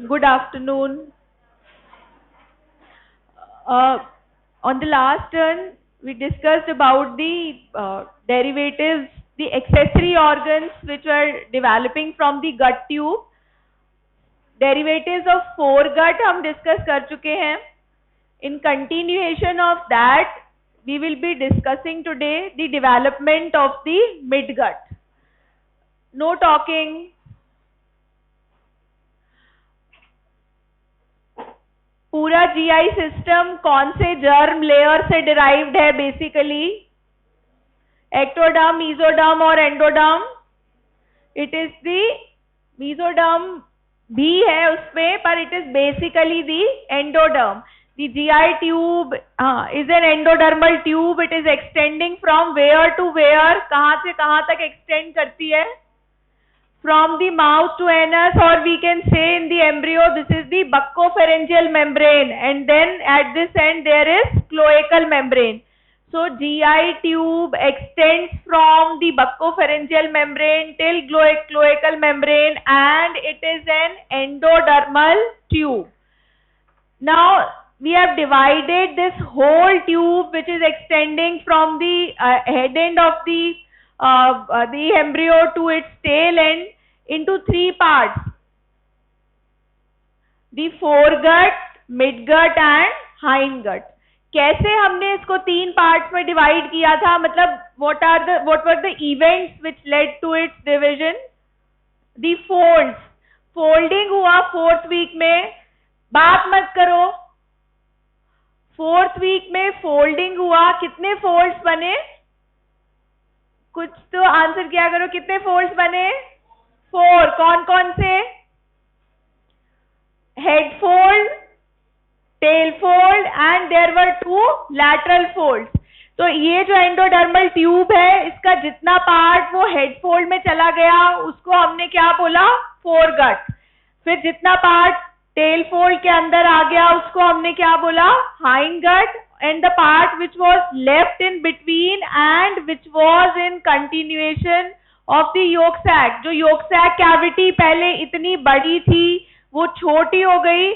Good afternoon. Uh, on the last turn, we discussed about the derivatives, the accessory organs which were developing from the gut tube. Derivatives of foregut हम discuss कर चुके हैं. In continuation of that, we will be discussing today the development of the midgut. No talking. पूरा GI system कौन से germ layer से derived है basically? Ectoderm, mesoderm और endoderm. It is the mesoderm भी है उसमें, पर it is basically the endoderm. The GI tube is an endodermal tube. It is extending from where to where. कहां से कहां तक एक्सटेंड करती है? From the mouth to anus, or we can say in the embryo this is the buccopharyngeal membrane, and then at this end there is cloacal membrane. So GI tube extends from the buccopharyngeal membrane till cloacal membrane, and it is an endodermal tube. Now we have divided this whole tube which is extending from the head end of the embryo to its tail end into three parts: the foregut, midgut and hindgut. कैसे हमने इसको तीन parts में divide किया था? मतलब what were the events which led to its division? The folds. Folding हुआ 4th week में. बात मत करो. 4th वीक में फोल्डिंग हुआ. कितने फोल्ड्स बने? कुछ तो आंसर किया करो. कितने फोल्ड्स बने? 4. कौन कौन से? Head fold, tail fold and there were 2 lateral folds. तो ये जो एंडोडर्मल ट्यूब है, इसका जितना पार्ट वो हेड फोल्ड में चला गया उसको हमने क्या बोला? फोरगट. फिर जितना पार्ट टेल फोल्ड के अंदर आ गया उसको हमने क्या बोला? Hindgut. And the part which was left in between and which was in continuation of the yolk sac. जो yolk sac cavity पहले इतनी बड़ी थी वो छोटी हो गई,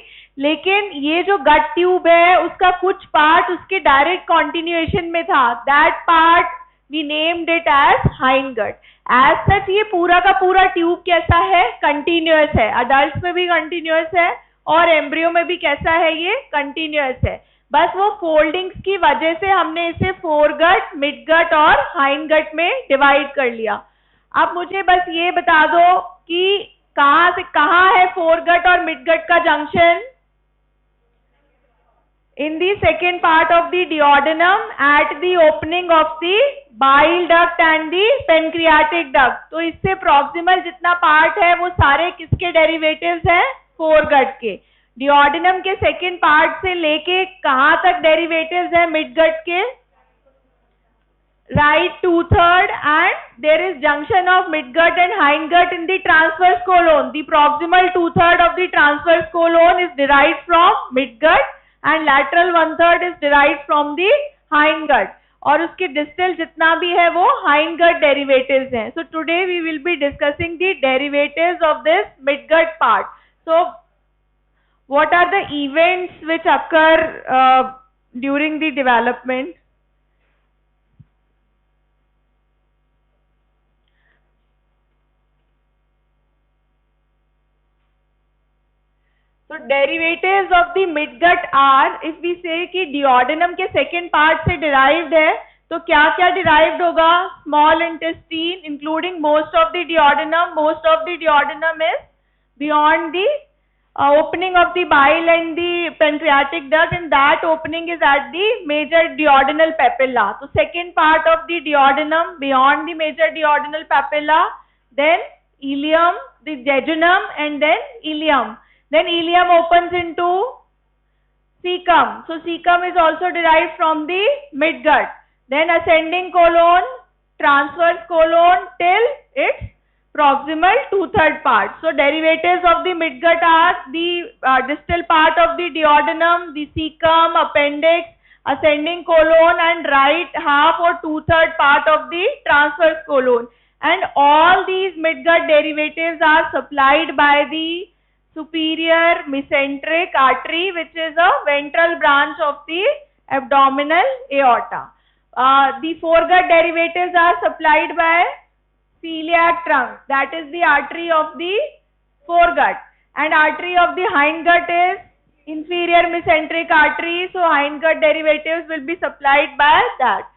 लेकिन ये जो gut tube है उसका कुछ part उसके direct continuation में था. That part we named it as hindgut. As such ये पूरा का पूरा tube कैसा है? Continuous है. Adults में भी continuous है और embryo में भी कैसा है? ये continuous है. बस वो फोल्डिंग्स की वजह से हमने इसे फोरगट, मिडगट और हाइंडगट में डिवाइड कर लिया. अब मुझे बस ये बता दो कि कहां से कहां है फोरगट और मिडगट का junction? In the second part of the duodenum at the opening of the bile duct and the pancreatic duct. तो इससे प्रॉक्सिमल जितना पार्ट है वो सारे किसके डेरिवेटिव्स हैं? फोरगट के. डिओडेनम के सेकेंड पार्ट से लेके कहां तक डेरिवेटिव्स है मिडगट के? Right 2/3, and there is junction of midgut and hindgut in the transverse colon. The proximal 2/3 of the transverse colon is derived from midgut and lateral 1/3 is derived from the hindgut. और उसके distal जितना भी है वो hindgut derivatives हैं. So today we will be discussing the derivatives of this midgut part. So what are the events which occur during the development? So derivatives of the midgut are, if we say कि duodenum के second part से derived है, तो क्या क्या derived होगा? Small intestine including most of the duodenum. Most of the duodenum is beyond the opening of the bile and the pancreatic duct, and that opening is at the major duodenal papilla. So second part of the duodenum beyond the major duodenal papilla, then ileum, the jejunum, and then ileum. Then ileum opens into cecum. So cecum is also derived from the midgut. Then ascending colon, transverse colon till its proximal 2/3 part. So derivatives of the midgut are the distal part of the duodenum, the cecum, appendix, ascending colon, and right half or 2/3 part of the transverse colon. And all these midgut derivatives are supplied by the superior mesenteric artery, which is a ventral branch of the abdominal aorta. The foregut derivatives are supplied by celiac trunk, that is the artery of the foregut, and artery of the hindgut is inferior mesenteric artery, so hindgut derivatives will be supplied by that.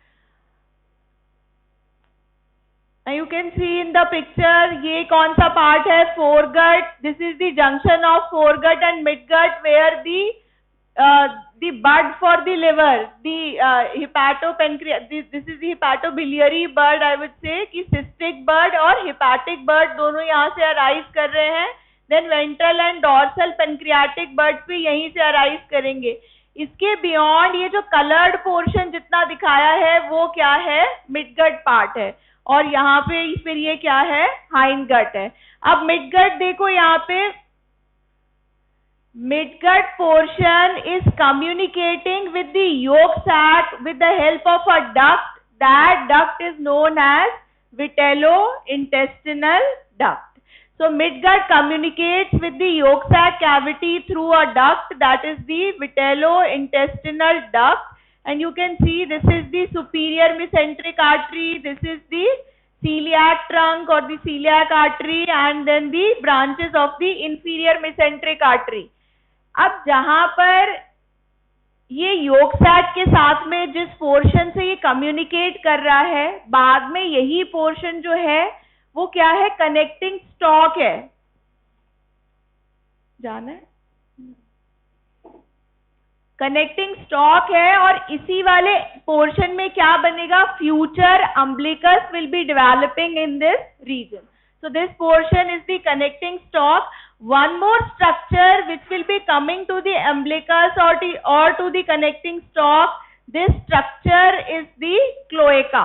Now you can see in the picture, ये कौन सा part है? Foregut. This is the junction of foregut and midgut where the bud for the liver, the hepatopancreas. This is the hepatobiliary bud, I would say, कि cystic bud और hepatic bud दोनों यहाँ से arise कर रहे हैं. Then ventral and dorsal pancreatic buds भी यहीं से arise करेंगे. इसके beyond ये जो colored portion जितना दिखाया है वो क्या है? midgut part है. और यहाँ पे फिर ये क्या है? hindgut है. अब midgut देखो, यहाँ पे midgut portion is communicating with the yolk sac with the help of a duct. That duct is known as vitellointestinal duct. So midgut communicates with the yolk sac cavity through a duct, that is the vitellointestinal duct. And you can see this is the superior mesenteric artery, this is the celiac trunk or the celiac artery, and then the branches of the inferior mesenteric artery. अब जहां पर ये yolk sac के साथ में जिस portion से ये कम्युनिकेट कर रहा है, बाद में यही पोर्शन जो है वो क्या है? कनेक्टिंग स्टॉक है. जाना है? कनेक्टिंग स्टॉक है, और इसी वाले पोर्शन में क्या बनेगा? Future umbilicus will be developing in this region. So this portion is the connecting stalk. One more structure which will be coming to the umbilicus or to the connecting stalk. This structure is the cloaca.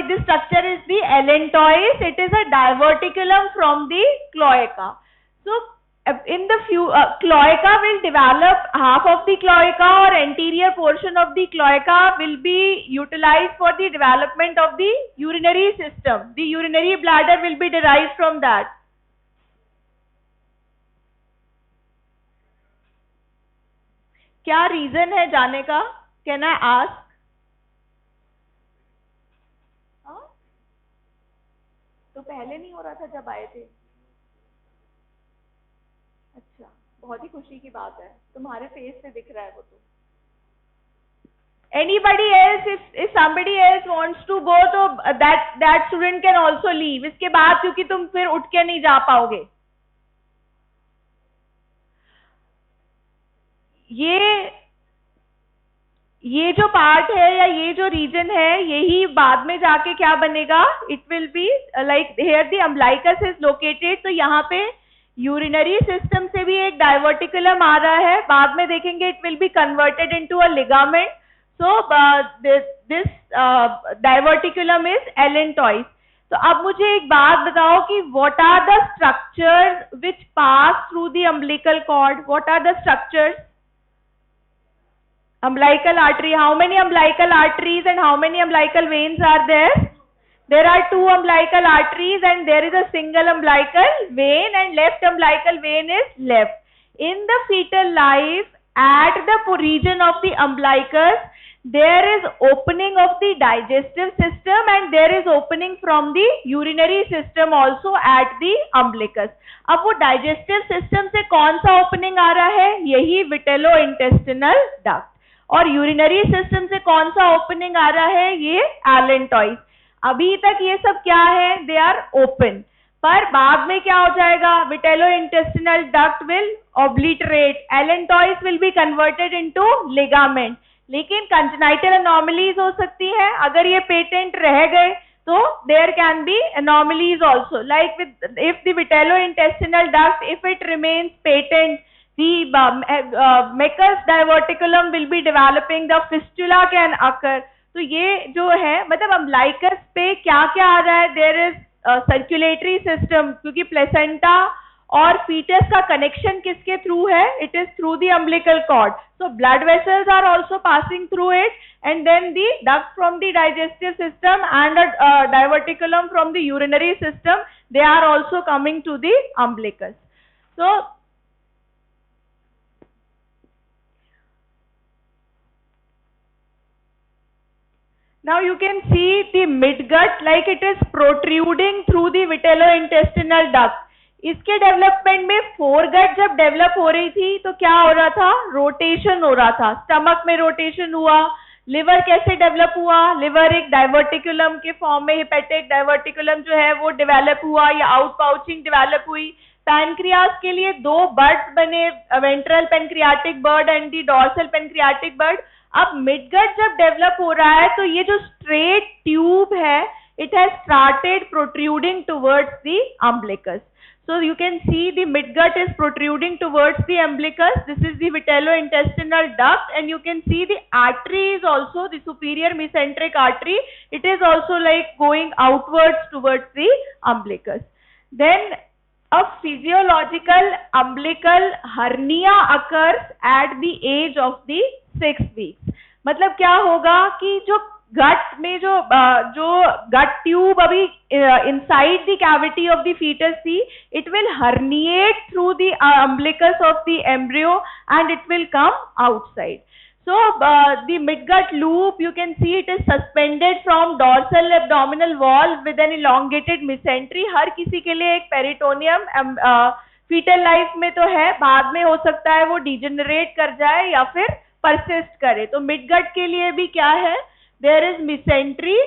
This structure is the allantois. It is a diverticulum from the cloaca. So in the cloaca will develop, half of the cloaca or anterior portion of the cloaca will be utilized for the development of the urinary system. The urinary bladder will be derived from that. क्या reason है जाने का? Can I ask? तो पहले नहीं हो रहा था जब आए थे? अच्छा, बहुत ही खुशी की बात है, तुम्हारे फेस से दिख रहा है वो तो. Anybody else, if somebody else wants to go, तो that student can also leave. इसके बाद क्योंकि तुम फिर उठ के नहीं जा पाओगे. ये जो पार्ट है या ये जो रीजन है, यही बाद में जाके क्या बनेगा? It will be like here the umbilicus is located. तो यहाँ पे यूरिनरी सिस्टम से भी एक डाइवर्टिकुलम आ रहा है, बाद में देखेंगे it will be converted into a ligament. So this diverticulum is allantois. तो अब मुझे एक बात बताओ कि what are the structures which pass through the umbilical cord? What are the structures? Umbilical artery. How many umbilical arteries and how many umbilical veins are there? There are 2 umbilical arteries and there is a single umbilical vein, and left umbilical vein is left. In the fetal life, at the region of the umbilicus, there is opening of the digestive system and there is opening from the urinary system also at the umbilicus. अब वो digestive system से कौन सा opening आ रहा है? यही vitellointestinal duct. और urinary system से कौन सा ओपनिंग आ रहा है? ये allantois. अभी तक ये सब क्या है? They are open. पर बाद में क्या हो जाएगा? vitellointestinal duct will obliterate. allantois will be converted into ligament. लेकिन congenital anomalies हो सकती है. अगर ये patent रह गए तो there can be anomalies also. Like if the vitellointestinal duct, if it remains patent, the Meckel's diverticulum will be developing, the fistula can occur. तो ये जो है, मतलब अम्बिलिकस पे क्या क्या आ रहा है? There is circulatory system, क्योंकि प्लेसेंटा और फीटस का कनेक्शन किसके थ्रू है? It is through the umbilical cord. So blood vessels are also passing through it, and then the duct from the digestive system and a diverticulum from the urinary system, they are also coming to the umbilicus. So now you can see the midgut like it is protruding through the vitellointestinal duct. इसके development में foregut जब develop हो रही थी तो क्या हो रहा था, रोटेशन हो रहा था, स्टमक में रोटेशन हुआ. लिवर कैसे डेवलप हुआ, लिवर एक डाइवर्टिकुलम के फॉर्म में, हेपेटिक डाइवर्टिकुलम जो है वो डेवलप हुआ या आउट पाउचिंग डेवलप हुई. पैनक्रियास के लिए दो बर्ड्स बने, ventral pancreatic bird and the dorsal pancreatic bird. अब मिडगट जब डेवलप हो रहा है तो ये जो स्ट्रेट ट्यूब है it has started protruding towards the umbilicus. So you can see the midgut is protruding towards the umbilicus. This is the vitellointestinal duct, and you can see the artery is also the superior mesenteric artery. It is also like going outwards towards the umbilicus. Then a physiological umbilical hernia occurs at the age of the 6 weeks. मतलब क्या होगा कि जो gut में जो gut tube अभी inside the cavity of the foetus थी, it will herniate through the umbilicus of the embryo and it will come outside. So the midgut loop, you can see it is suspended from dorsal abdominal wall with an elongated mesentery. हर किसी के लिए एक peritoneum fetal life में तो है, बाद में हो सकता है वो डिजेनरेट कर जाए या फिर परसिस्ट करे. तो मिडगट के लिए भी क्या है, there is mesentery,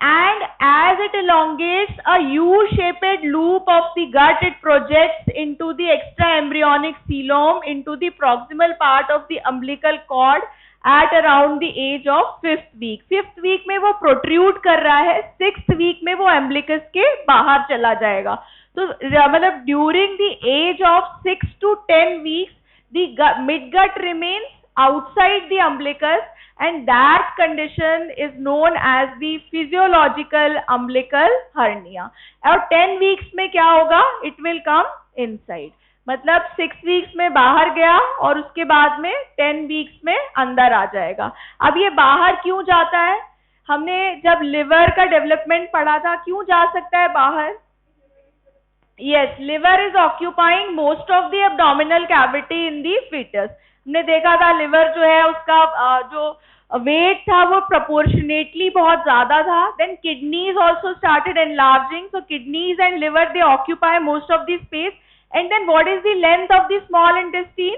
and as it elongates, a U-shaped loop of the gut, it projects into the extraembryonic coelom into the proximal part of the umbilical cord at around the age of 5th week. 5th week में वो protrude कर रहा है, 6th week में वो umbilicus के बाहर चला जाएगा. तो मतलब during the age of 6 to 10 weeks, the midgut remains outside the umbilicus, and that condition is known as the physiological umbilical hernia. और 10 weeks में क्या होगा, it will come inside. मतलब 6 weeks में बाहर गया और उसके बाद में 10 weeks में अंदर आ जाएगा. अब ये बाहर क्यों जाता है, हमने जब लिवर का डेवलपमेंट पढ़ा था, क्यों जा सकता है बाहर? Yes, liver is occupying most of the abdominal cavity in the fetus. हमने देखा था लिवर जो है उसका जो वेट था वो प्रोपोर्शनेटली बहुत ज्यादा था. Then kidneys also started enlarging, so kidneys and liver they occupy most of the space. And then what is the length of the small intestine?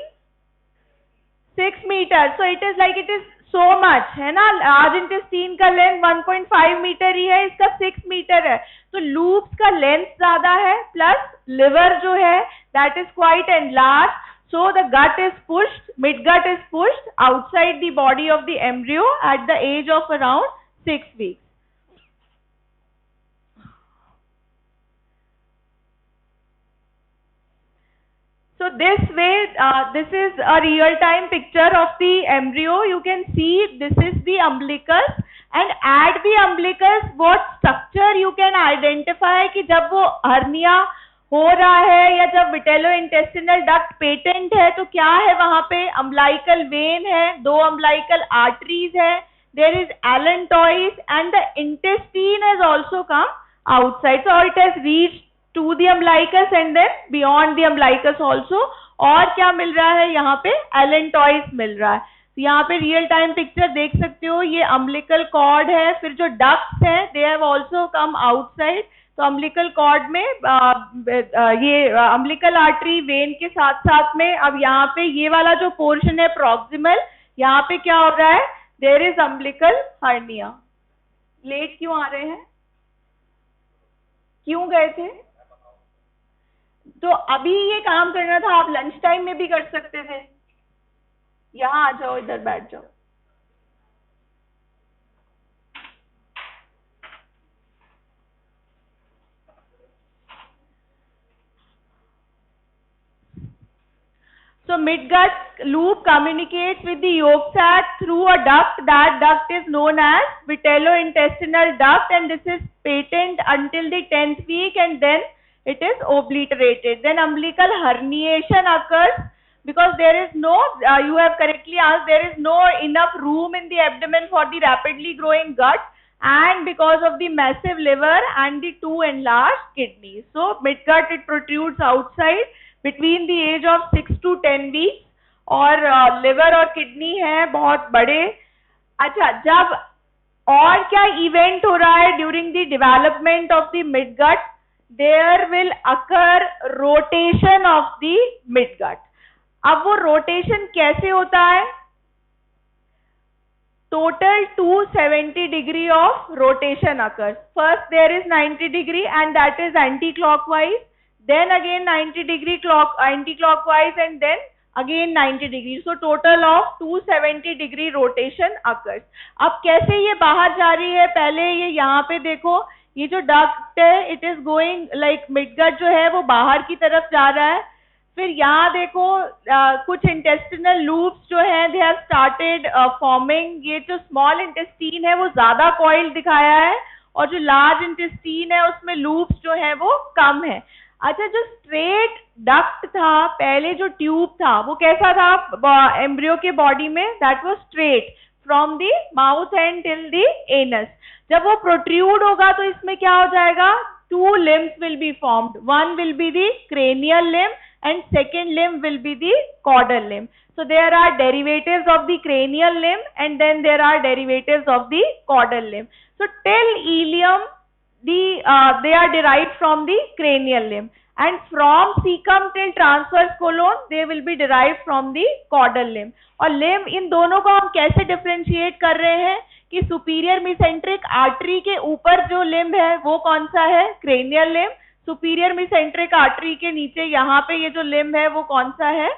6 metre. So it is like it is so much, है ना. Large intestine का length 1.5 metre ही है, इसका 6 metre है. तो loops का length ज्यादा है, प्लस लिवर जो है that is quite enlarge. So the gut is pushed, midgut is pushed outside the body of the embryo at the age of around 6 weeks. So this way, this is a real-time picture of the embryo. You can see this is the umbilicus, and at the umbilicus, what structure you can identify कि जब वो hernia हो रहा है या जब विटेलोइंटेस्टिनल duct patent है तो क्या है वहां पे, अम्बलाइकल वेन है, 2 अम्बलाइकल आर्टरीज है, there is allantois and the intestine has also come outside. So it has reached to the umbilicus and then beyond the umbilicus also. और क्या मिल रहा है यहाँ पे, एलेंटॉइस मिल रहा है. तो यहाँ पे रियल टाइम पिक्चर देख सकते हो, ये अम्बिलिकल कॉर्ड है, फिर जो डक्ट्स है they have also come outside. तो अम्बिलिकल कॉर्ड में ये अम्बिलिकल आर्टरी वेन के साथ साथ में अब यहाँ पे ये वाला जो पोर्शन है प्रॉक्सिमल, यहाँ पे क्या हो रहा है, there is umbilical hernia. Late क्यों आ रहे हैं, क्यों गए थे? तो अभी ये काम करना था, आप लंच टाइम में भी कर सकते थे. यहाँ आ जाओ, इधर बैठ जाओ. So midgut loop communicates with the yolk sac through a duct. That duct is known as vitellointestinal duct, and this is patent until the 10th week, and then it is obliterated. Then umbilical herniation occurs because there is no, you have correctly asked, there is no enough room in the abdomen for the rapidly growing gut, and because of the massive liver and the 2 enlarged kidneys. So midgut, it protrudes outside between the age of 6 to 10 वीक्स, और liver और kidney है बहुत बड़े। अच्छा, जब और क्या इवेंट हो रहा है during the development of the midgut? There will occur rotation of the midgut. अब वो रोटेशन कैसे होता है? Total 270 degree of rotation occurs. First there is 90 degree and that is anti-clockwise. Then again 90 degree anti-clockwise and then again 90 degree. So total of 270 degree rotation occurs. अब कैसे ये बाहर जा रही है? पहले ये यहाँ पे देखो, ये जो डक्ट है it is going like midgut जो है वो बाहर की तरफ जा रहा है। फिर यहाँ देखो कुछ इंटेस्टिनल लूप्स जो हैं दे हैव स्टार्टेड फॉर्मिंग। ये जो स्मॉल इंटेस्टीन है वो ज्यादा कॉइल दिखाया है और जो लार्ज इंटेस्टीन है उसमें लूप्स जो है वो कम है। अच्छा, जो स्ट्रेट डक्ट था पहले, जो ट्यूब था वो कैसा था एम्ब्रियो के बॉडी में? That was straight from the mouth and till the anus. जब वो प्रोट्रूड होगा तो इसमें क्या हो जाएगा? To limbs will be formed. One will be the cranial limb and second limb will be the caudal limb. So there are derivatives of the cranial limb and then there are derivatives of the caudal limb. So till ileum they are derived from the cranial limb and from cecum till transverse colon they will be derived from the caudal limb. और limb इन दोनों को हम कैसे differentiate कर रहे हैं कि superior mesenteric artery के ऊपर जो limb है वो कौन सा है? cranial limb। सुपीरियर मिसेंट्रिक आर्टरी के नीचे यहाँ पे ये जो लिम्ब है वो कौन सा है?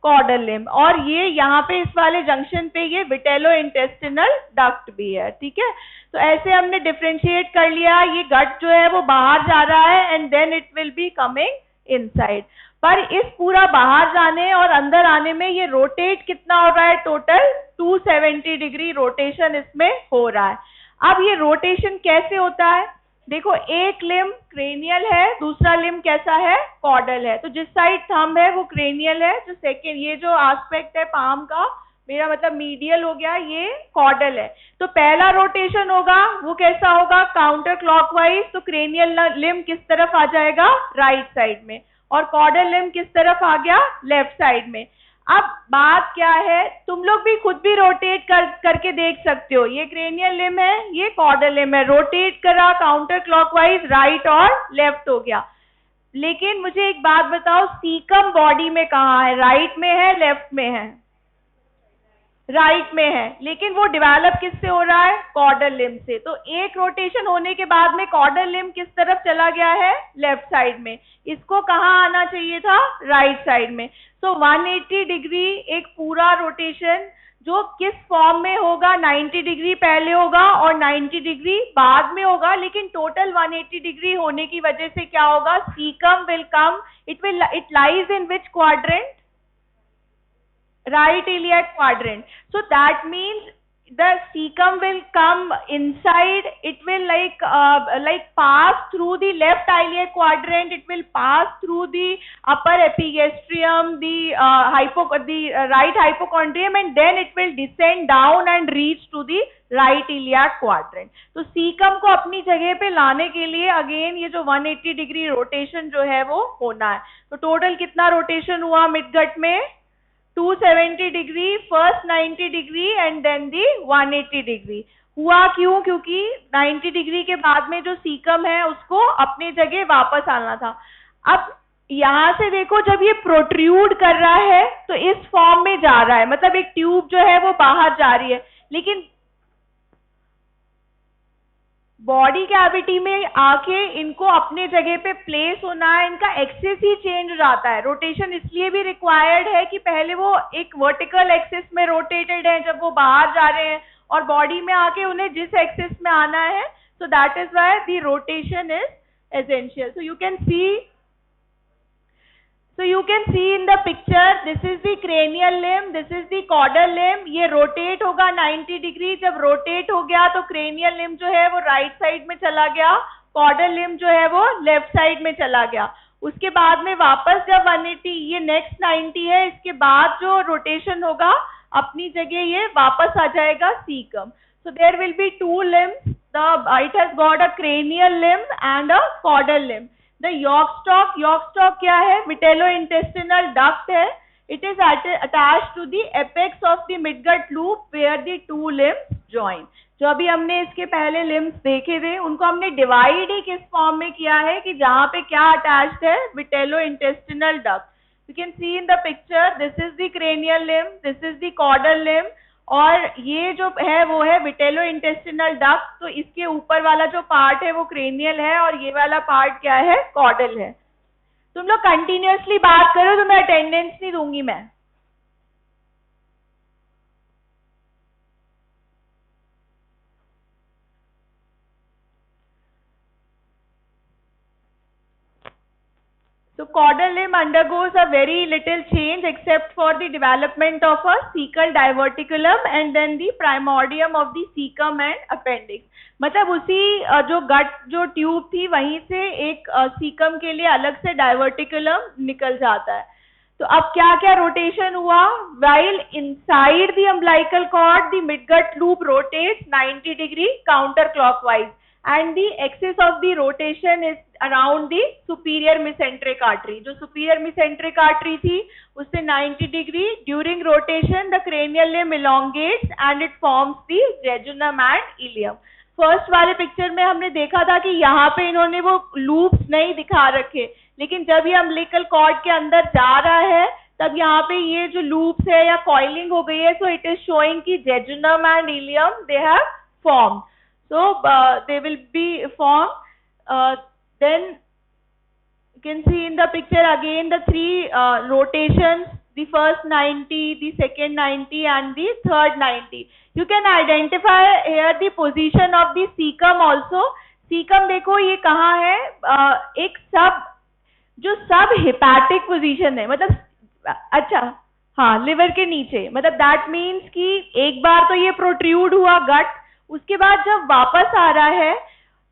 Caudal limb. और ये यहाँ पे इस वाले जंक्शन पे ये विटेलो इंटेस्टिनल डक्ट भी है। ठीक है, तो ऐसे हमने डिफरेंशिएट कर लिया। ये गट जो है वो बाहर जा रहा है and then it will be coming inside. पर इस पूरा बाहर जाने और अंदर आने में ये रोटेट कितना हो रहा है? टोटल 270 डिग्री रोटेशन इसमें हो रहा है। अब ये रोटेशन कैसे होता है? देखो, एक लिम्ब क्रेनियल है, दूसरा लिम्ब कैसा है? कॉर्डल है। तो जिस साइड थंब है वो क्रेनियल है, जो सेकेंड ये जो एस्पेक्ट है पाम का, मेरा मतलब मीडियल हो गया, ये कॉर्डल है। तो पहला रोटेशन होगा वो कैसा होगा? Counter clockwise. तो क्रेनियल लिम्ब किस तरफ आ जाएगा? राइट साइड में, और कॉर्डल लिम्ब किस तरफ आ गया? लेफ्ट साइड में। अब बात क्या है, तुम लोग भी खुद भी रोटेट करके देख सकते हो। ये क्रेनियल लिम्ब है, ये कॉर्डल लिम्ब है, रोटेट करा काउंटर क्लॉकवाइज, राइट और लेफ्ट हो गया। लेकिन मुझे एक बात बताओ, सीकम बॉडी में कहाँ है? राइट में है, लेफ्ट में है? राइट में है, लेकिन वो डेवलप किससे हो रहा है? कॉर्डल लिम्ब से। तो एक रोटेशन होने के बाद में कॉर्डल लिम्ब किस तरफ चला गया है? लेफ्ट साइड में। इसको कहाँ आना चाहिए था? राइट साइड में। तो 180 डिग्री एक पूरा रोटेशन जो किस फॉर्म में होगा? 90 डिग्री पहले होगा और 90 डिग्री बाद में होगा, लेकिन टोटल 180 डिग्री होने की वजह से क्या होगा? Caecum will come, it lies in which quadrant? Right iliac quadrant. So that means the cecum will come inside. It will like pass through the left iliac quadrant. It will pass through the upper epigastrium, the right hypochondrium, and then it will descend down and reach to the right iliac quadrant. तो cecum को अपनी जगह पे लाने के लिए again ये जो 180 डिग्री रोटेशन जो है वो होना है। तो टोटल कितना रोटेशन हुआ मिडगट में? 270 degree, first 90 degree and then the 180 degree. हुआ क्यों? क्योंकि 90 डिग्री के बाद में जो सीकम है उसको अपने जगह वापस आना था। अब यहां से देखो, जब ये प्रोट्रूड कर रहा है तो इस फॉर्म में जा रहा है, मतलब एक ट्यूब जो है वो बाहर जा रही है, लेकिन बॉडी कैविटी में आके इनको अपने जगह पे प्लेस होना है, इनका एक्सेस ही चेंज हो जाता है। रोटेशन इसलिए भी रिक्वायर्ड है कि पहले वो एक वर्टिकल एक्सेस में रोटेटेड है जब वो बाहर जा रहे हैं, और बॉडी में आके उन्हें जिस एक्सेस में आना है, so that is why the rotation is essential. So you can see in the picture, this is the cranial limb, this is the caudal limb. ये रोटेट होगा 90 डिग्री। जब रोटेट हो गया तो cranial limb जो है वो राइट साइड में चला गया, caudal limb जो है वो लेफ्ट साइड में चला गया। उसके बाद में वापस जब 180, ये नेक्स्ट 90 है, इसके बाद जो रोटेशन होगा अपनी जगह ये वापस आ जाएगा caecum. So there will be two limbs. It has got a cranial limb and a caudal limb. The yolk stalk क्या है? विटेलो इंटेस्टिनल डक्ट है. It is attached to the apex of the midgut loop where the two limbs join. जो अभी हमने इसके पहले limbs देखे थे उनको हमने डिवाइड ही किस फॉर्म में किया है कि जहां पे क्या अटैच्ड है? Vitello intestinal duct. You can see in the picture, this is the cranial limb, this is the caudal limb, और ये जो है वो है विटेलो इंटेस्टिनल डक्ट. तो इसके ऊपर वाला जो पार्ट है वो क्रेनियल है और ये वाला पार्ट क्या है? कॉर्डल है. तुम लोग कंटिन्यूअसली बात करो तो मैं अटेंडेंस नहीं दूंगी मैं. So caudal limb undergoes a very little change except for the development of a cecal diverticulum and then the primordium of the cecum and appendix. मतलब उसी जो गट जो ट्यूब थी वहीं से एक सीकम के लिए अलग से डाइवर्टिकुलम निकल जाता है. तो अब क्या क्या रोटेशन हुआ? While inside the umbilical cord the midgut loop rotates 90 degree counterclockwise and the axis of the rotation is around the superior mesenteric artery. जो superior mesenteric artery थी उससे 90 degree during rotation the cranial limb elongates and it forms the jejunum and ileum. First वाले picture में हमने देखा था कि यहाँ पे इन्होंने वो लूप्स नहीं दिखा रखे, लेकिन जब ये अम्बिलिकल कॉर्ड के अंदर जा रहा है तब यहाँ पे ये जो लूप्स है या कॉइलिंग हो गई है. सो इट इज शोइंग कि jejunum and ileum they have form. So they will be formed. Then you can see in the picture again the three rotations, the first 90, the second 90 and the third 90. You can identify here the position of the cecum also. Cecum देखो ये कहाँ है? एक जो सब hepatic position है, मतलब अच्छा हाँ लिवर के नीचे. मतलब दैट मीन्स कि एक बार तो ये प्रोट्रूड हुआ गट, उसके बाद जब वापस आ रहा है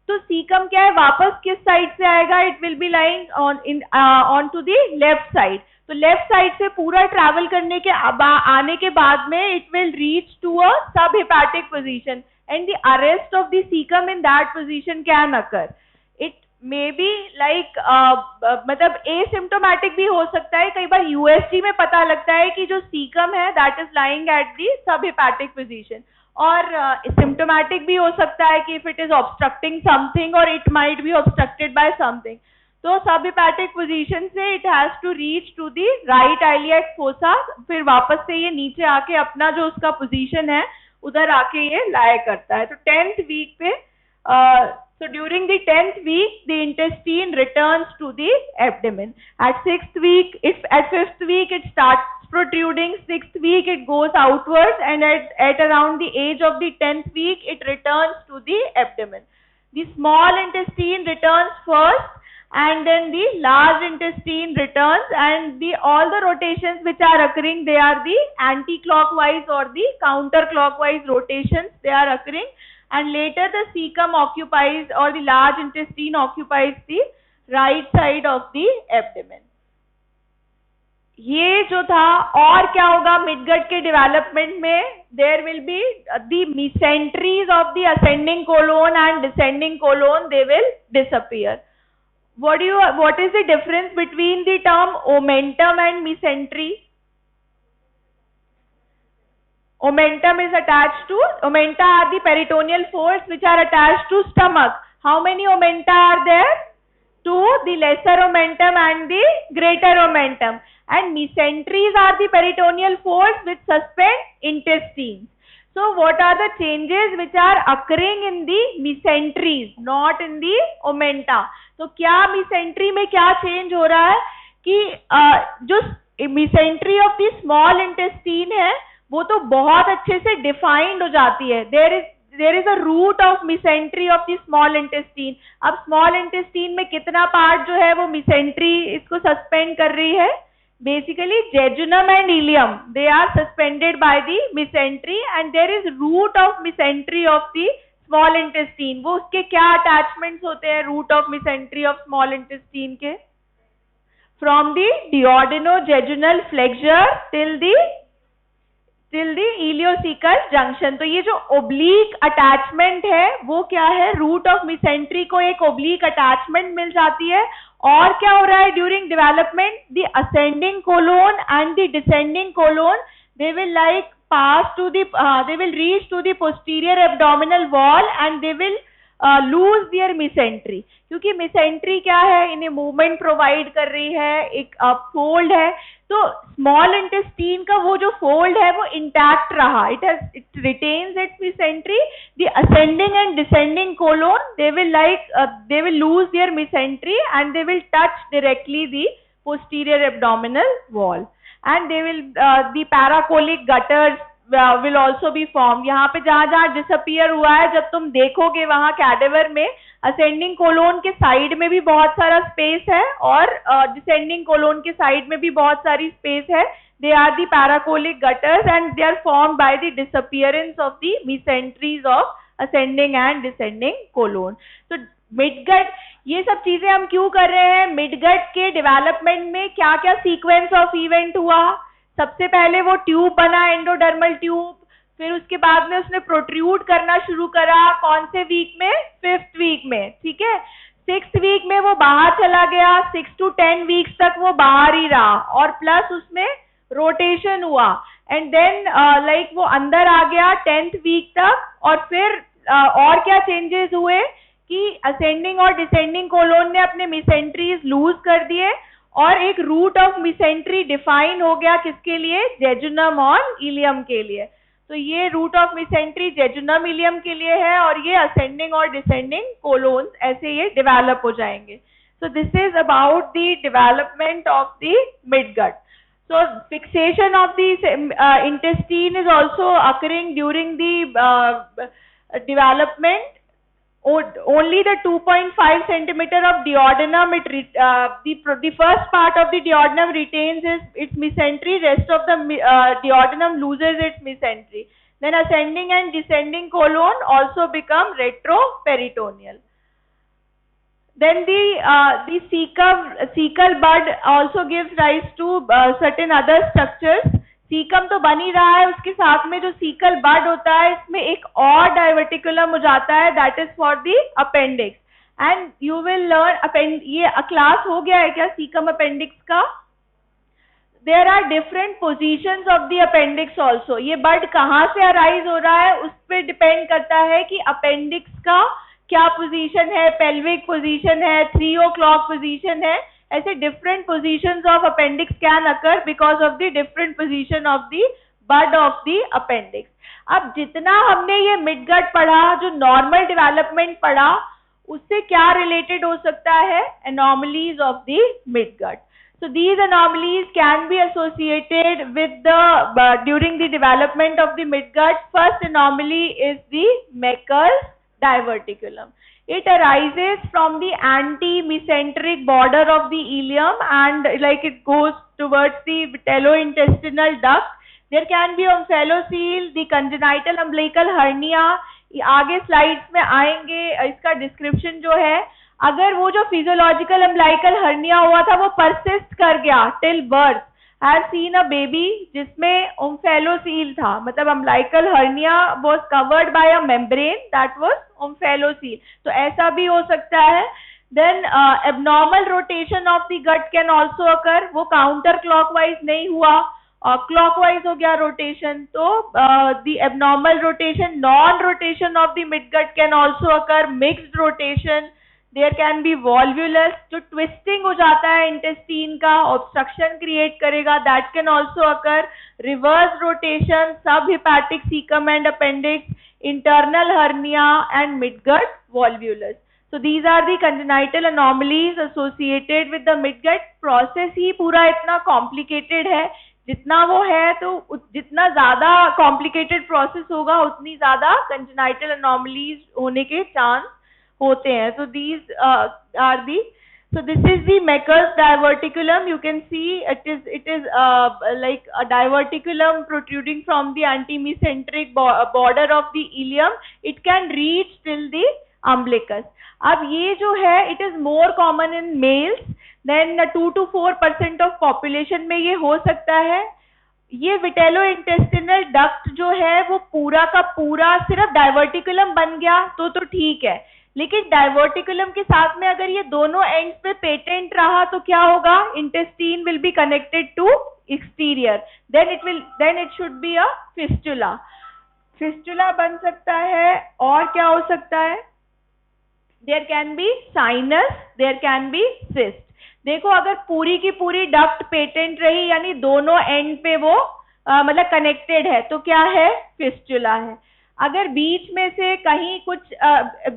तो सीकम क्या है? वापस किस साइड से आएगा? It will be lying on to the left side. तो लेफ्ट साइड से पूरा ट्रैवल करने के आने के बाद में it will reach to a sub hepatic position and the arrest of the caecum in that position can occur. It may be like मतलब एसिम्प्टोमेटिक भी हो सकता है. कई बार यूएसजी में पता लगता है कि जो सीकम है that is lying at the sub hepatic position, और सिम्प्टोमेटिक भी हो सकता है कि if it is obstructing something और it might be obstructed by something. तो सब हिपैटिक पोजीशन से it has to reach to the right iliac fossa, फिर वापस से ये नीचे आके अपना जो उसका पोजीशन है उधर आके ये लाया करता है. तो 10th वीक पे so during the 10th week the intestine returns to the abdomen. At 6th week, at 5th week it starts protruding. 6th week it goes outwards, and at around the age of the 10th week it returns to the abdomen. The small intestine returns first and then the large intestine returns, and all the rotations which are occurring, they are the anti-clockwise or the counter-clockwise rotations they are occurring, and later the cecum occupies or the large intestine occupies the right side of the abdomen. ये जो था, और क्या होगा midgut के development में? There will be the mesenteries of the ascending colon and descending colon, they will disappear. What is the difference between the term omentum and mesentery? Omentum is attached to, omenta are the peritoneal folds which are attached to stomach. How many omenta are there? 2, the lesser omentum and the greater omentum. And mesenteries are the peritoneal folds which suspend intestines. So what are the changes which are occurring in the mesenteries, not in the omenta? तो क्या mesentery में क्या change हो रहा है कि जो mesentery of the small intestine है वो तो बहुत अच्छे से डिफाइंड हो जाती है. There is a root of mesentery of the small intestine. अब स्मॉल इंटेस्टीन में कितना पार्ट जो है वो mesentery इसको सस्पेंड कर रही है? Basically jejunum and ileum, they are suspended by the mesentery, and there is root of mesentery of the small intestine. वो उसके क्या अटैचमेंट्स होते हैं root of mesentery of small intestine के? From the duodenojejunal flexure till the till the ileocaecal junction. तो ये जो oblique attachment है वो क्या है, रूट ऑफ मिसेंट्री को एक ओब्लीक अटैचमेंट मिल जाती है। और क्या हो रहा है during development, the ascending colon and the descending colon they will like pass to the they will reach to the posterior abdominal wall and they will lose their mesentery। क्योंकि mesentery क्या है, इन्हें मूवमेंट प्रोवाइड कर रही है, एक fold है। तो स्मॉल इंटेस्टीन का वो जो फोल्ड है वो इंटैक्ट रहा, it retains its mesentery। the ascending and descending colon they will lose their mesentery and they will touch directly the posterior abdominal wall and they will the paracolic gutters will also be formed। यहाँ पे जहाँ जहाँ disappear हुआ है, जब तुम देखोगे वहाँ कैडेवर में असेंडिंग कोलोन के साइड में भी बहुत सारा स्पेस है और डिसेंडिंग कोलोन के साइड में भी बहुत सारी स्पेस है। They are the paracolic gutters and they are formed by the disappearance of the mesenteries of ascending and descending colon. तो मिडगट, ये सब चीजें हम क्यों कर रहे हैं, मिडगट के डेवलपमेंट में क्या क्या सीक्वेंस ऑफ इवेंट हुआ। सबसे पहले वो ट्यूब बना, एंडोडर्मल ट्यूब, फिर उसके बाद में उसने प्रोट्रूड करना शुरू करा, कौन से वीक में, 5th वीक में, ठीक है। 6th वीक में वो बाहर चला गया, 6 to 10 वीक्स तक वो बाहर ही रहा और प्लस उसमें रोटेशन हुआ एंड देन लाइक वो अंदर आ गया 10th वीक तक। और फिर और क्या चेंजेस हुए कि असेंडिंग और डिसेंडिंग कोलोन ने अपने मिसेंट्रीज लूज कर दिए और एक रूट ऑफ मिसेंट्री डिफाइन हो गया, किसके लिए, जेजुनम और इलियम के लिए। तो ये root of mesentery jejunum ileum के लिए है और ये असेंडिंग और डिसेंडिंग कोलोन्स ऐसे ये डेवलप हो जाएंगे। So this is about the development of the midgut. So fixation of the intestine is also occurring during the development. Only the 2.5 centimeter of duodenum, the first part of the duodenum retains its mesentery, rest of the duodenum loses its mesentery. Then ascending and descending colon also become retroperitoneal. Then the cecal bud also gives rise to certain other structures। Caecum तो बन ही रहा है, उसके साथ में जो sickle बड होता है इसमें एक और डाइवर्टिकुलम हो जाता है, that is for the appendix. And you will learn, ये क्लास हो गया है क्या सीकम अपेंडिक्स का? There are different positions of the appendix also. ये बड कहाँ से अराइज हो रहा है उस पर डिपेंड करता है कि अपेंडिक्स का क्या पोजीशन है, पेल्विक पोजीशन है, 3 o'clock पोजीशन है, ऐसे different positions of appendix can occur because of the different position of the bud of the appendix. अब जितना हमने ये मिडगट पढ़ा, जो नॉर्मल डेवलपमेंट पढ़ा, उससे क्या रिलेटेड हो सकता है, anomalies of the midgut. So these anomalies can be associated with the during the development of the midgut. First anomaly is the Meckel's diverticulum. It arises from the anti-mesenteric border of the ileum and like it goes towards the vitellointestinal duct. There can be omphalocele, the congenital umbilical hernia. आगे slides में आएंगे, इसका description जो है, अगर वो जो physiological umbilical hernia हुआ था वो परसिस्ट कर गया till birth, have seen a baby जिसमें ओम्फेलोसील था, मतलब umbilical hernia was covered by a membrane that was omphalocele, तो ऐसा भी हो सकता है। Then abnormal rotation of the gut can also occur, वो काउंटर क्लॉकवाइज नहीं हुआ, क्लॉकवाइज हो गया रोटेशन, तो the abnormal rotation, non rotation of the midgut can also occur, mixed rotation, there can be volvulus, जो ट्विस्टिंग हो जाता है इंटेस्टीन का, ऑब्स्ट्रक्शन क्रिएट करेगा, that can also occur, reverse rotation, sub hepatic caecum and appendix, internal hernia and midgut volvulus. So these are the congenital anomalies associated with the midgut। Process ही पूरा इतना complicated है, जितना वो है तो जितना ज्यादा कॉम्प्लिकेटेड प्रोसेस होगा उतनी ज्यादा congenital anomalies होने के चांस होते हैं। So these are the, so this is the Meckel's diverticulum. You can see it is like a diverticulum protruding from the antimesenteric border of the ileum. It can reach till the umbilicus. अब ये जो है it is more common in males, then 2 to 4% of population में ये हो सकता है, ये विटेलो इंटेस्टिनल डक्ट जो है वो पूरा का पूरा सिर्फ डाइवर्टिकुलम बन गया तो ठीक है, लेकिन डाइवर्टिकुलम के साथ में अगर ये दोनों एंड्स पे पेटेंट रहा तो क्या होगा? Intestine will be connected to exterior, then it should be a fistula. Fistula बन सकता है, और क्या हो सकता है? There can be sinus, there can be cyst. देखो अगर पूरी की पूरी डक्ट पेटेंट रही यानी दोनों एंड पे वो मतलब कनेक्टेड है तो क्या है? फिस्टुला है। अगर बीच में से कहीं कुछ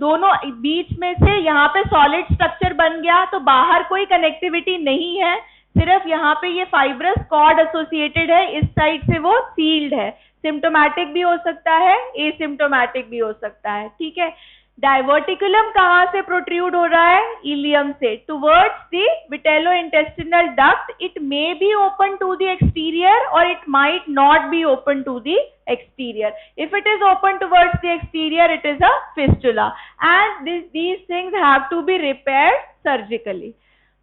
दोनों बीच में से यहाँ पे सॉलिड स्ट्रक्चर बन गया तो बाहर कोई कनेक्टिविटी नहीं है, सिर्फ यहाँ पे ये फाइब्रस कॉर्ड एसोसिएटेड है, इस साइड से वो सील्ड है। सिम्टोमैटिक भी हो सकता है, एसिम्टोमैटिक भी हो सकता है, ठीक है। डाइवर्टिकुलम कहाँ से प्रोट्रूड हो रहा है? इलियम से towards the vitello intestinal duct. It may be open to the exterior और it might not be open to the exterior. If it is open towards the exterior, it is a fistula, and these things have to be repaired surgically.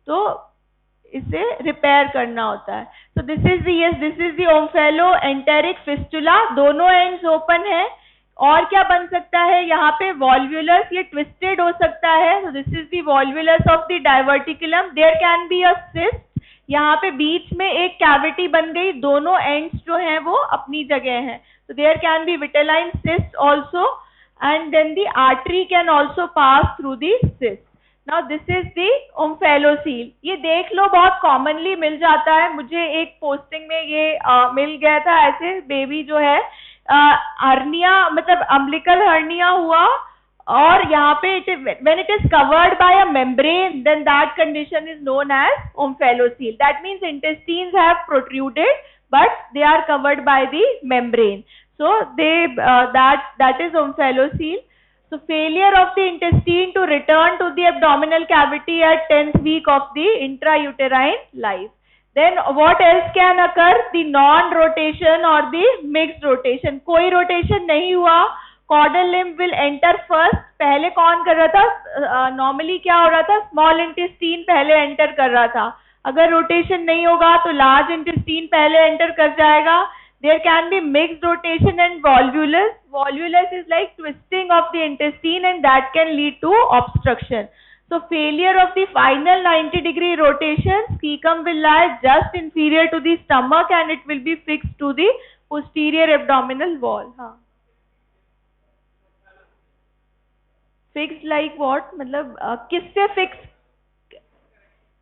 तो इसे repair करना होता है। So this is the omphalloenteric fistula, दोनों ends open है। और क्या बन सकता है? यहाँ पे volvulus, ये twisted हो सकता है। So this is the volvulus of the diverticulum. There can be a cyst, यहाँ पे बीच में एक कैविटी बन गई, दोनों एंड्स जो हैं वो अपनी जगह हैं, so there can be vitelline cyst also, and then the artery can also pass through the cyst. Now this is the omphalocele. ये देख लो बहुत कॉमनली मिल जाता है, मुझे एक पोस्टिंग में ये मिल गया था। ऐसे बेबी जो है हर्निया मतलब अम्बिलिकल हर्निया हुआ और यहाँ पे when it is covered by a membrane, then that condition is known as omphalocele. That means intestines have protruded but they are covered by the membrane, so that is omphalocele. So failure of the intestine to return to the abdominal cavity at 10th week of the intrauterine life. Then what else can occur? The non-rotation or the mixed rotation. कोई rotation नहीं हुआ, caudal limb will enter first. पहले कौन कर रहा था? Normally क्या हो रहा था? स्मॉल इंटेस्टीन पहले एंटर कर रहा था। अगर रोटेशन नहीं होगा तो लार्ज इंटेस्टीन पहले एंटर कर जाएगा। There can be mixed rotation and volvulus. Volvulus is like twisting of the intestine and that can lead to obstruction. So failure of the final 90-degree rotation, cecum will lie just inferior to the stomach and it will be fixed to the posterior abdominal wall. Fixed like what? मतलब किससे fix?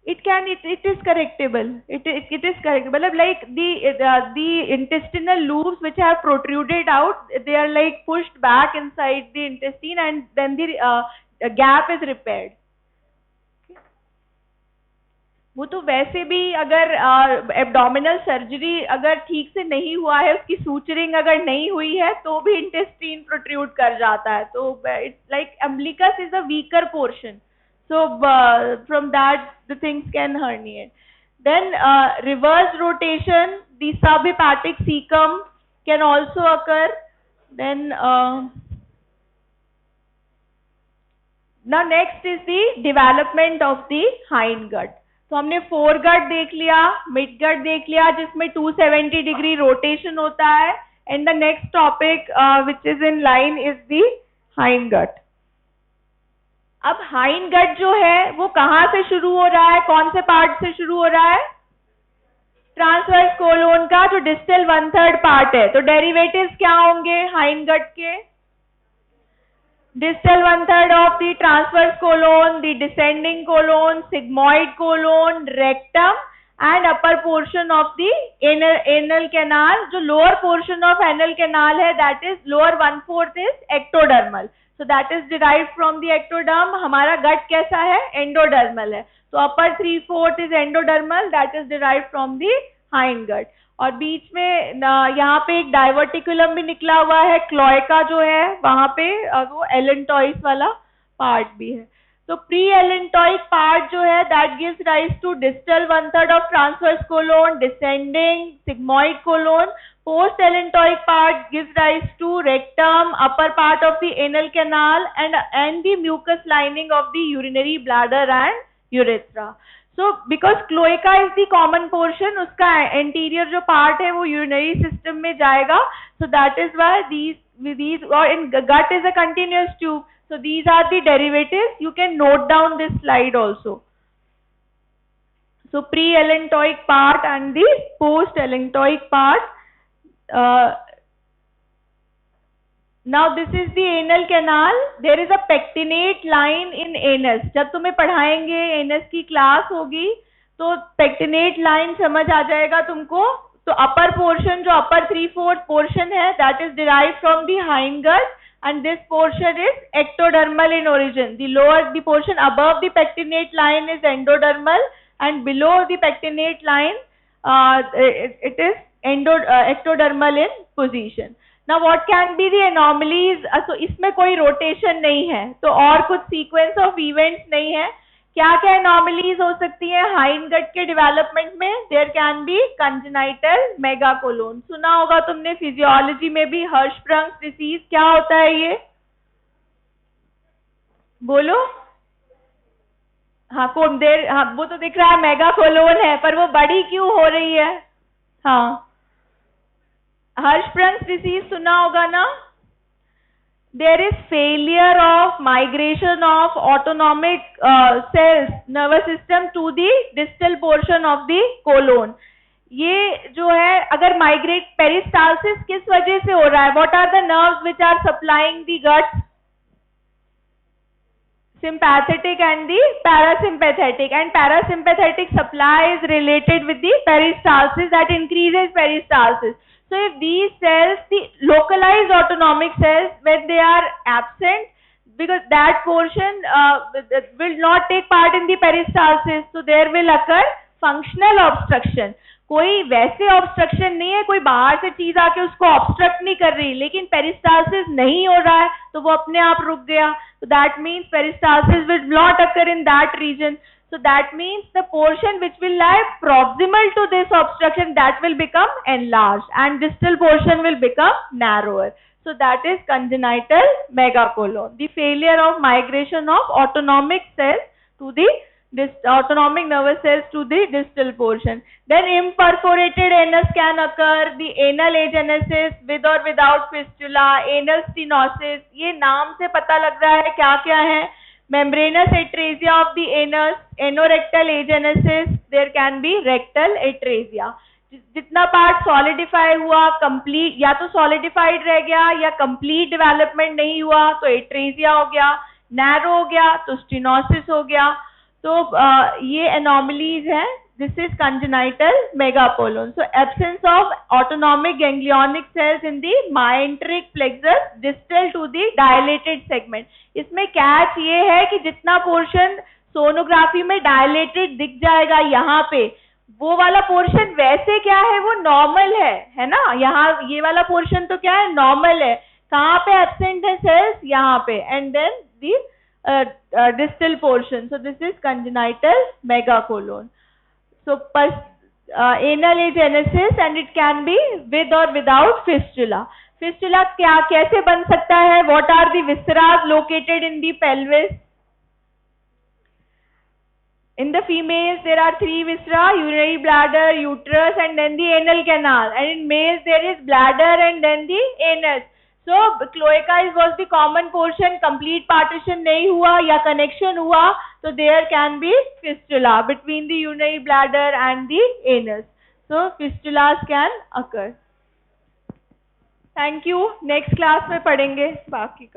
It is correctable. It is correctable. Like the intestinal loops which have protruded out, they are like pushed back inside the intestine and then the gap is repaired. वो तो वैसे भी अगर abdominal surgery अगर ठीक से नहीं हुआ है, उसकी सूचरिंग अगर नहीं हुई है तो भी इंटेस्टीन प्रोट्रूड कर जाता है। तो it's like umbilicus is a weaker portion, so from that the things can herniate. Then reverse rotation, the subhepatic cecum can also occur. Then now next is the development of the hindgut. तो हमने foregut देख लिया, midgut देख लिया जिसमें 270 degree rotation होता है, and the next topic which is in line is the hindgut. अब हाइंडगट जो है वो कहाँ से शुरू हो रहा है? कौन से पार्ट से शुरू हो रहा है? ट्रांसवर्स कोलोन का जो डिस्टल 1/3 पार्ट है। तो डेरिवेटिव्स क्या होंगे हाइंडगट के? Distal 1/3 of the transverse colon, the descending colon, sigmoid colon, rectum and upper portion of the anal canal. जो lower portion of anal canal है that is lower 1/4 is ectodermal, so that is derived from the ectoderm. हमारा गट कैसा है? Endodermal है, तो upper 3/4 is endodermal, that is derived from the hindgut. और बीच में यहाँ पे एक डाइवर्टिकुलम भी निकला हुआ है, क्लोएका जो है वहां पे वो एलेंटॉइस वाला पार्ट भी है। तो प्री एलेंटॉइक पार्ट जो है that gives rise to distal 1/3 of transverse colon, descending sigmoid colon. Post elentoic part gives rise to rectum, upper part of the anal canal and the mucous lining of the urinary bladder and urethra. So because cloaca is the common portion, उसका anterior जो part है वो urinary system में जाएगा. So that is why these or in gut is a continuous tube. So these are the derivatives. You can note down this slide also. So pre-allantoic part and the post-allantoic part. Now this is the anal canal. There is a pectinate line in anus. जब तुम्हें पढ़ाएंगे anus की class होगी तो pectinate line समझ आ जाएगा तुमको. तो upper portion जो upper 3/4 portion है that is derived from the hindgut and this portion is ectodermal in origin. The portion above the pectinate line is endodermal and below the pectinate line it is ectodermal in position. Now what can be the anomalies? So इसमें कोई rotation नहीं है तो और कुछ sequence of events नहीं है. क्या क्या anomalies हो सकती है hindgut के development में? There can be congenital megacolon. सुना होगा तुमने physiology में भी Hirschsprung's disease. क्या होता है ये? बोलो. हाँ हाँ वो तो दिख रहा है मेगाकोलोन है पर वो बड़ी क्यों हो रही है? हाँ Hirschsprung's disease सुना होगा ना? There is failure of migration of autonomic cells, nervous system to the distal portion of the colon. ये जो है अगर migrate peristalsis किस वजह से हो रहा है? What are the nerves which are supplying the gut? Sympathetic and the parasympathetic, and parasympathetic supply is related with the peristalsis, that increases peristalsis. So if these cells, the localized autonomic cells, when they are absent, because that portion will not take part in the peristalsis, so there will occur functional obstruction. कोई वैसे obstruction नहीं है, कोई बाहर से चीज आके उसको ऑब्स्ट्रक्ट नहीं कर रही, लेकिन पेरिस्टाल्सिस नहीं हो रहा है तो वो अपने आप रुक गया. So that means peristalsis will not occur in that region. So that means the portion which will lie proximal to this obstruction, that will become enlarged and distal portion will become narrower. So that is congenital megacolon, the failure of migration of autonomic cells to the autonomic nervous cells to the distal portion. Then imperforated anus can occur, the anal agenesis with or without fistula, anal stenosis. ये नाम से पता लग रहा है क्या क्या है. Membranous atresia of the anus, anorectal agenesis, there can be rectal atresia. जितना पार्ट सॉलिडिफाई हुआ, कंप्लीट या तो सॉलिडिफाइड रह गया या कंप्लीट डेवलपमेंट नहीं हुआ तो एट्रेजिया हो गया, नैरो हो गया तो स्टेनोसिस हो गया. तो ये एनोमलीज हैं. This is congenital megacolon. So absence of autonomic ganglionic cells in the myenteric plexus distal to the dilated segment. इसमें कैच ये है कि जितना पोर्शन सोनोग्राफी में डायलेटेड दिख जाएगा यहाँ पे, वो वाला पोर्शन वैसे क्या है, वो नॉर्मल है ना. यहाँ ये वाला पोर्शन तो क्या है, नॉर्मल है. कहाँ पे एब्सेंट है सेल्स, यहाँ पे. And then the distal portion. So this is congenital megacolon. So anal agenesis and it can be with or without fistula. Fistula क्या कैसे बन सकता है? What are the viscera located in the pelvis? In the females there are 3 viscera: urinary bladder, uterus and then the anal canal. And in males there is bladder and then the anus. So cloaca was the common portion, complete partition नहीं हुआ या connection हुआ तो there can be fistula between the urinary bladder and the anus. So fistulas can occur. Thank you. Next class में पढ़ेंगे बाकी का.